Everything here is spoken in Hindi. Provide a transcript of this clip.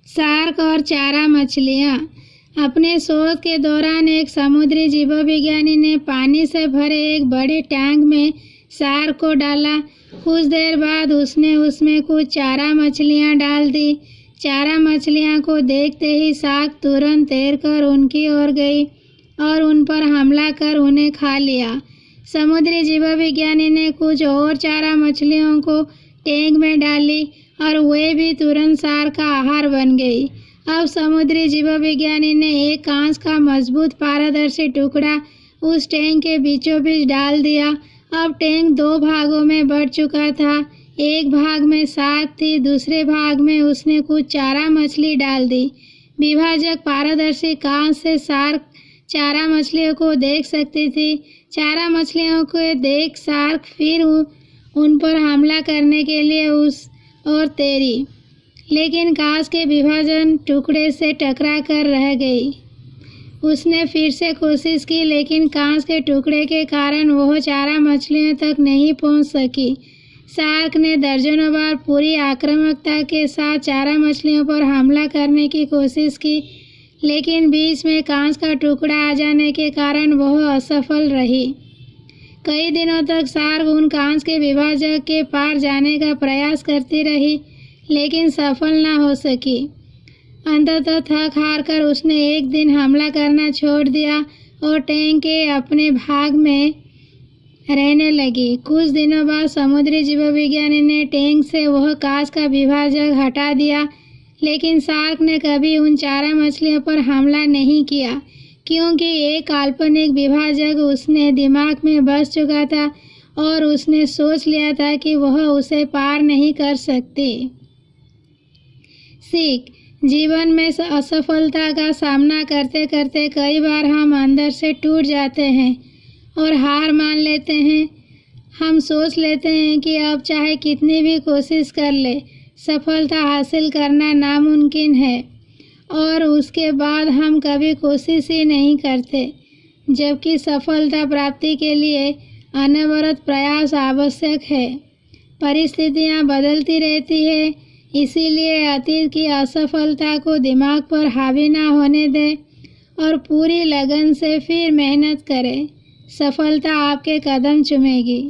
शार्क और चारा मछलियाँ। अपने शोध के दौरान एक समुद्री जीवविज्ञानी ने पानी से भरे एक बड़े टैंक में शार्क को डाला। कुछ देर बाद उसने उसमें कुछ चारा मछलियाँ डाल दी। चारा मछलियाँ को देखते ही शार्क तुरंत तैरकर उनकी ओर गई और उन पर हमला कर उन्हें खा लिया। समुद्री जीवविज्ञानी ने कुछ और चारा मछलियों को टैंक में डाली और वे भी तुरंत शार्क का आहार बन गई। अब समुद्री जीवविज्ञानी ने एक कांच का मजबूत पारदर्शी टुकड़ा उस टैंक के बीचों बीच डाल दिया। अब टैंक दो भागों में बढ़ चुका था। एक भाग में शार्क थी, दूसरे भाग में उसने कुछ चारा मछली डाल दी। विभाजक पारदर्शी कांच से शार्क चारा मछलियों को देख सकती थी। चारा मछलियों को देख शार्क फिर उन पर हमला करने के लिए उस ओर तैरी, लेकिन कांच के विभाजन टुकड़े से टकरा कर रह गई। उसने फिर से कोशिश की, लेकिन कांच के टुकड़े के कारण वह चारा मछलियों तक नहीं पहुंच सकी। शार्क ने दर्जनों बार पूरी आक्रामकता के साथ चारा मछलियों पर हमला करने की कोशिश की, लेकिन बीच में कांच का टुकड़ा आ जाने के कारण वह असफल रही। कई दिनों तक शार्क उन कांच के विभाजक के पार जाने का प्रयास करती रही, लेकिन सफल न हो सकी। अंततः थक हार कर उसने एक दिन हमला करना छोड़ दिया और टैंक के अपने भाग में रहने लगी। कुछ दिनों बाद समुद्री जीवविज्ञानी ने टैंक से वह कांच का विभाजक हटा दिया, लेकिन शार्क ने कभी उन चारा मछलियों पर हमला नहीं किया, क्योंकि एक काल्पनिक विभाजक उसने दिमाग में बस चुका था और उसने सोच लिया था कि वह उसे पार नहीं कर सकती। सीख: जीवन में असफलता का सामना करते करते कई बार हम अंदर से टूट जाते हैं और हार मान लेते हैं। हम सोच लेते हैं कि अब चाहे कितनी भी कोशिश कर ले, सफलता हासिल करना नामुमकिन है, और उसके बाद हम कभी कोशिश ही नहीं करते, जबकि सफलता प्राप्ति के लिए अनवरत प्रयास आवश्यक है। परिस्थितियाँ बदलती रहती है, इसीलिए अतीत की असफलता को दिमाग पर हावी ना होने दें और पूरी लगन से फिर मेहनत करें। सफलता आपके कदम चूमेगी।